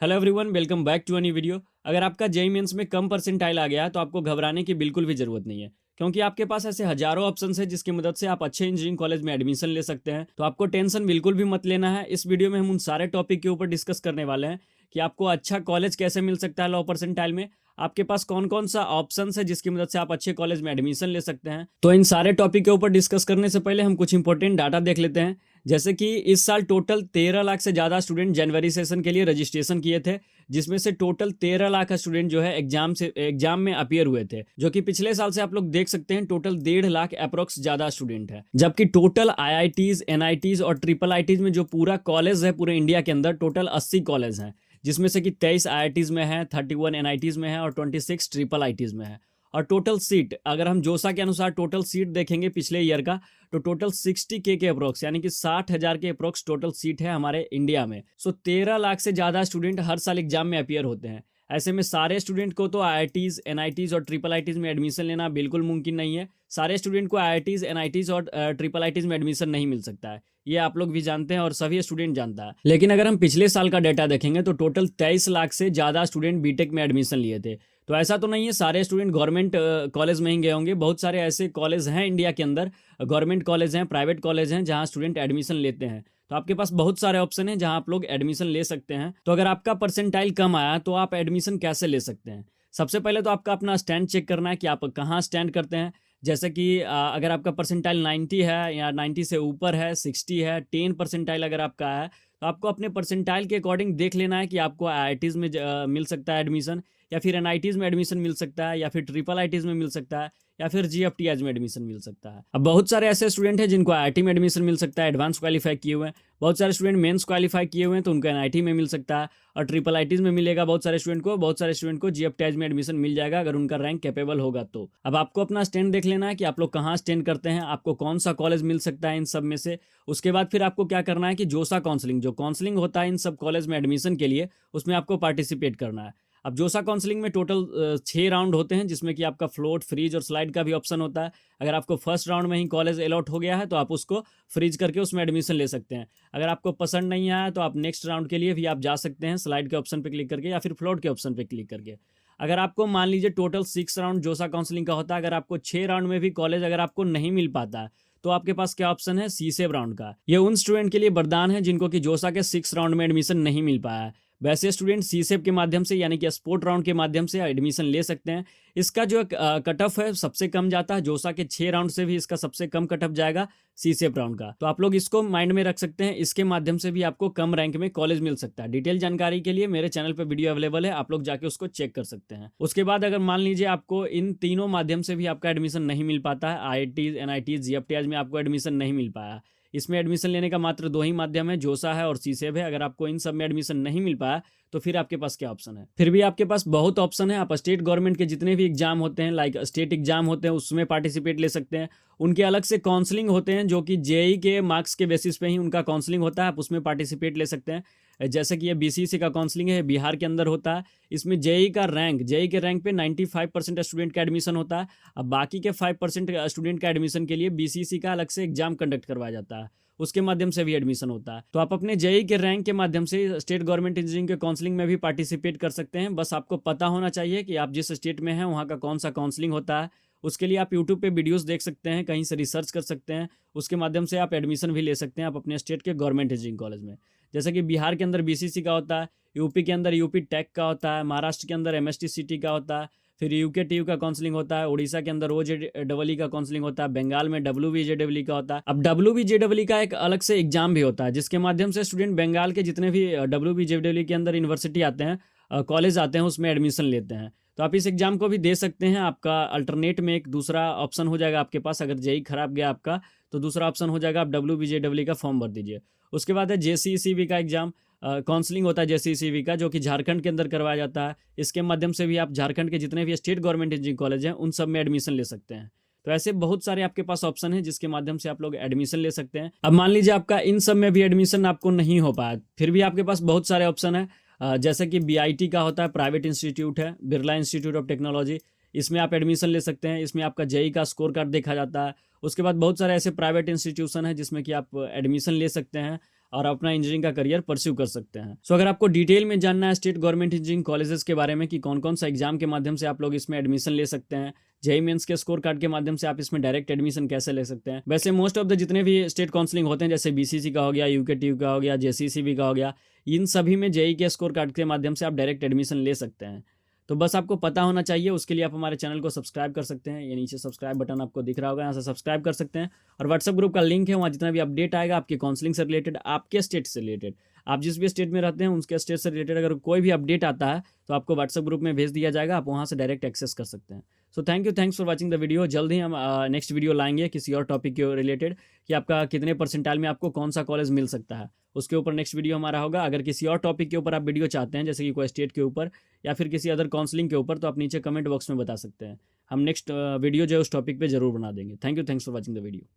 Hello everyone, welcome back to any video. अगर आपका JEE mains में कम परसेंटाइल आ गया है तो आपको घबराने की बिल्कुल भी जरूरत नहीं है, क्योंकि आपके पास ऐसे हजारों ऑप्शंस है जिसकी मदद से आप अच्छे इंजीनियरिंग कॉलेज में एडमिशन ले सकते हैं। तो आपको टेंशन बिल्कुल भी मत लेना है। इस वीडियो में हम उन सारे टॉपिक के ऊपर डिस्कस करने वाले हैं कि आपको अच्छा कॉलेज कैसे मिल सकता है लो परसेंटाइल में, आपके पास कौन कौन सा ऑप्शन है जिसकी मदद से आप अच्छे कॉलेज में एडमिशन ले सकते हैं। तो इन सारे टॉपिक के ऊपर डिस्कस करने से पहले हम कुछ इंपॉर्टेंट डाटा देख लेते हैं। जैसे कि इस साल टोटल 13 लाख से ज़्यादा स्टूडेंट जनवरी सेशन के लिए रजिस्ट्रेशन किए थे, जिसमें से टोटल 13 लाख स्टूडेंट जो है एग्जाम में अपियर हुए थे, जो कि पिछले साल से आप लोग देख सकते हैं टोटल 1.5 लाख अप्रोक्स ज्यादा स्टूडेंट है। जबकि टोटल आईआईटीज, एनआईटीज और ट्रिपल आईटीज में जो पूरा कॉलेज है पूरे इंडिया के अंदर टोटल 80 कॉलेज हैं, जिसमें से कि 23 आईआईटीज में है, 31 एनआईटीज में है और 26 ट्रिपल आईटीज में है। और टोटल सीट अगर हम जोसा के अनुसार टोटल सीट देखेंगे पिछले ईयर का, तो टोटल 60K के अप्रोक्स यानी कि 60,000 के अप्रोक्स टोटल सीट है हमारे इंडिया में। सो 13 लाख से ज़्यादा स्टूडेंट हर साल एग्जाम में अपियर होते हैं। ऐसे में सारे स्टूडेंट को तो आईआईटीज, एनआईटीज और ट्रिपल आईटीज में एडमिशन लेना बिल्कुल मुमकिन नहीं है। सारे स्टूडेंट को आईआईटीज, एनआईटीज और ट्रिपल आईटीज में एडमिशन नहीं मिल सकता है, ये आप लोग भी जानते हैं और सभी स्टूडेंट जानता है। लेकिन अगर हम पिछले साल का डाटा देखेंगे तो टोटल 23 लाख से ज़्यादा स्टूडेंट बीटेक में एडमिशन लिए थे। तो ऐसा तो नहीं है सारे स्टूडेंट गवर्नमेंट कॉलेज में ही गए होंगे, बहुत सारे ऐसे कॉलेज हैं इंडिया के अंदर, गवर्नमेंट कॉलेज हैं, प्राइवेट कॉलेज हैं जहां स्टूडेंट एडमिशन लेते हैं। तो आपके पास बहुत सारे ऑप्शन हैं जहां आप लोग एडमिशन ले सकते हैं। तो अगर आपका परसेंटाइल कम आया तो आप एडमिशन कैसे ले सकते हैं? सबसे पहले तो आपका अपना स्टैंड चेक करना है कि आप कहाँ स्टैंड करते हैं। जैसे कि अगर आपका परसेंटाइल 90 है या 90 से ऊपर है, 60 है, 10 परसेंटाइल अगर आपका है, तो आपको अपने परसेंटाइल के अकॉर्डिंग देख लेना है कि आपको आईआईटीज में मिल सकता है एडमिशन, या फिर एनआईटीज में एडमिशन मिल सकता है, या फिर ट्रिपल आईटीज में मिल सकता है, या फिर जीएफटीएच में एडमिशन मिल सकता है। अब बहुत सारे ऐसे स्टूडेंट हैं जिनको आईआईटी में एडमिशन मिल सकता है, एडवांस क्वालीफाई किए हुए हैं। बहुत सारे स्टूडेंट मेंस क्वालीफाई किए हुए हैं तो उनको एनआईटी में मिल सकता है और ट्रिपल आईटीज में मिलेगा बहुत सारे स्टूडेंट को जीएफटीएच में एडमिशन मिल जाएगा अगर उनका रैंक कैपेबल होगा। तो अब आपको अपना स्टैंड देख लेना है कि आप लोग कहाँ स्टैंड करते हैं, आपको कौन सा कॉलेज मिल सकता है इन सब में से। उसके बाद फिर आपको क्या करना है कि जोसा काउंसलिंग, जो काउंसलिंग होता है इन सब कॉलेज में एडमिशन के लिए, उसमें आपको पार्टिसिपेट करना है। अब जोसा काउंसलिंग में टोटल 6 राउंड होते हैं, जिसमें कि आपका फ्लोट, फ्रीज और स्लाइड का भी ऑप्शन होता है। अगर आपको फर्स्ट राउंड में ही कॉलेज अलॉट हो गया है तो आप उसको फ्रीज करके उसमें एडमिशन ले सकते हैं। अगर आपको पसंद नहीं आया तो आप नेक्स्ट राउंड के लिए भी आप जा सकते हैं, स्लाइड के ऑप्शन पर क्लिक करके या फिर फ्लोट के ऑप्शन पर क्लिक करके। अगर आपको मान लीजिए टोटल 6 राउंड जोसा काउंसलिंग का होता है, अगर आपको 6 राउंड में भी कॉलेज अगर आपको नहीं मिल पाता है तो आपके पास क्या ऑप्शन है, सीसेब राउंड का। ये उन स्टूडेंट के लिए वरदान है जिनको कि जोसा के 6 राउंड में एडमिशन नहीं मिल पाया है। वैसे स्टूडेंट सीसेब के माध्यम से यानी कि स्पोर्ट राउंड के माध्यम से एडमिशन ले सकते हैं। इसका जो कट ऑफ है सबसे कम जाता है, जोसा के 6 राउंड से भी इसका सबसे कम कट ऑफ जाएगा सीसेब राउंड का। तो आप लोग इसको माइंड में रख सकते हैं, इसके माध्यम से भी आपको कम रैंक में कॉलेज मिल सकता है। डिटेल जानकारी के लिए मेरे चैनल पर वीडियो अवेलेबल है, आप लोग जाके उसको चेक कर सकते हैं। उसके बाद अगर मान लीजिए आपको इन तीनों माध्यम से भी आपका एडमिशन नहीं मिल पाता है, आईआईटीज, एनआईटीज, जीएफटीएच में आपको एडमिशन नहीं मिल पाया, इसमें एडमिशन लेने का मात्र 2 ही माध्यम है, जोसा है और सीसेब है। अगर आपको इन सब में एडमिशन नहीं मिल पाया तो फिर आपके पास क्या ऑप्शन है? फिर भी आपके पास बहुत ऑप्शन है। आप स्टेट गवर्नमेंट के जितने भी एग्जाम होते हैं, लाइक स्टेट एग्जाम होते हैं, उसमें पार्टिसिपेट ले सकते हैं। उनके अलग से काउंसलिंग होते हैं जो कि जेई के मार्क्स के बेसिस पे ही उनका काउंसलिंग होता है, आप उसमें पार्टिसिपेट ले सकते हैं। जैसे कि ये बीसीसी का काउंसलिंग है, बिहार के अंदर होता है। इसमें जेई के रैंक पे 95% स्टूडेंट का एडमिशन होता है। अब बाकी के 5% स्टूडेंट का एडमिशन के लिए बीसीसी का अलग से एग्जाम कंडक्ट करवाया जाता है, उसके माध्यम से भी एडमिशन होता है। तो आप अपने जेई के रैंक के माध्यम से स्टेट गवर्नमेंट इंजीनियरिंग के काउंसलिंग में भी पार्टिसिपेट कर सकते हैं। बस आपको पता होना चाहिए कि आप जिस स्टेट में हैं वहाँ का कौन सा काउंसलिंग होता है। उसके लिए आप यूट्यूब पे वीडियोस देख सकते हैं, कहीं से रिसर्च कर सकते हैं, उसके माध्यम से आप एडमिशन भी ले सकते हैं आप अपने स्टेट के गवर्नमेंट इंजीनियरिंग कॉलेज में। जैसे कि बिहार के अंदर बीसीसी का होता है, यूपी के अंदर यूपी टेक का होता है, महाराष्ट्र के अंदर एमएसटी सिटी का होता है, फिर यूके टीयू का काउंसलिंग होता है, उड़ीसा के अंदर ओजेडबलई का काउंसलिंग होता है, बंगाल में डब्ल्यूबीजेडबलई का होता है। अब डब्ल्यूबीजेडबलई का एक अलग से एग्जाम भी होता है, जिसके माध्यम से स्टूडेंट बंगाल के जितने भी डब्ल्यूबीजेडबलई के अंदर यूनिवर्सिटी आते हैं, कॉलेज आते हैं, उसमें एडमिशन लेते हैं। तो आप इस एग्जाम को भी दे सकते हैं। आपका अल्टरनेट में एक दूसरा ऑप्शन हो जाएगा आपके पास, अगर जेई खराब गया आपका तो दूसरा ऑप्शन हो जाएगा, आप डब्ल्यूबीजेडबलई का फॉर्म भर दीजिए। उसके बाद है जेसीईसीबी का एग्जाम, काउंसलिंग होता है जेसीईसीबी का, जो कि झारखंड के अंदर करवाया जाता है। इसके माध्यम से भी आप झारखंड के जितने भी स्टेट गवर्नमेंट इंजीनियरिंग कॉलेज हैं उन सब में एडमिशन ले सकते हैं। तो ऐसे बहुत सारे आपके पास ऑप्शन है जिसके माध्यम से आप लोग एडमिशन ले सकते हैं। अब मान लीजिए आपका इन सब में भी एडमिशन आपको नहीं हो पाया, फिर भी आपके पास बहुत सारे ऑप्शन है। जैसे कि बीआईटी का होता है, प्राइवेट इंस्टीट्यूट है, बिरला इंस्टीट्यूट ऑफ टेक्नोलॉजी, इसमें आप एडमिशन ले सकते हैं। इसमें आपका जेई का स्कोर कार्ड देखा जाता है। उसके बाद बहुत सारे ऐसे प्राइवेट इंस्टीट्यूशन है जिसमें कि आप एडमिशन ले सकते हैं। और अपना इंजीनियरिंग का करियर परस्यू कर सकते हैं। सो अगर आपको डिटेल में जानना है स्टेट गवर्नमेंट इंजीनियरिंग कॉलेजेस के बारे में कि कौन कौन सा एग्जाम के माध्यम से आप लोग इसमें एडमिशन ले सकते हैं, जेईई मेंस के स्कोर कार्ड के माध्यम से आप इसमें डायरेक्ट एडमिशन कैसे ले सकते हैं, वैसे मोस्ट ऑफ द जितने भी स्टेट काउंसलिंग होते हैं जैसे बीसीसी का हो गया, यूकेटीयू का हो गया, जेसीसीबी का हो गया, इन सभी में जेईई के स्कोर कार्ड के माध्यम से आप डायरेक्ट एडमिशन ले सकते हैं। तो बस आपको पता होना चाहिए, उसके लिए आप हमारे चैनल को सब्सक्राइब कर सकते हैं। ये नीचे सब्सक्राइब बटन आपको दिख रहा होगा, यहाँ से सब्सक्राइब कर सकते हैं। और व्हाट्सएप ग्रुप का लिंक है, वहाँ जितना भी अपडेट आएगा आपके काउंसलिंग से रिलेटेड, आपके स्टेट से रिलेटेड, आप जिस भी स्टेट में रहते हैं उसके स्टेट से रिलेटेड अगर कोई भी अपडेट आता है तो आपको व्हाट्सएप ग्रुप में भेज दिया जाएगा, आप वहाँ से डायरेक्ट एक्सेस कर सकते हैं। So thanks for watching the video. जल्द ही हम नेक्स्ट वीडियो लाएंगे किसी और टॉपिक के रिलेटेड कि आपका कितने परसेंटाइल में आपको कौन सा कॉलेज मिल सकता है, उसके ऊपर नेक्स्ट वीडियो हमारा होगा। अगर किसी और टॉपिक के ऊपर आप वीडियो चाहते हैं जैसे कि कोई स्टेट के ऊपर या फिर किसी अदर काउंसलिंग के ऊपर, तो आप नीचे कमेंट बॉक्स में बता सकते हैं। हम नेक्स्ट वीडियो जो है उस टॉपिक पे जरूर बना देंगे। Thanks for watching the video.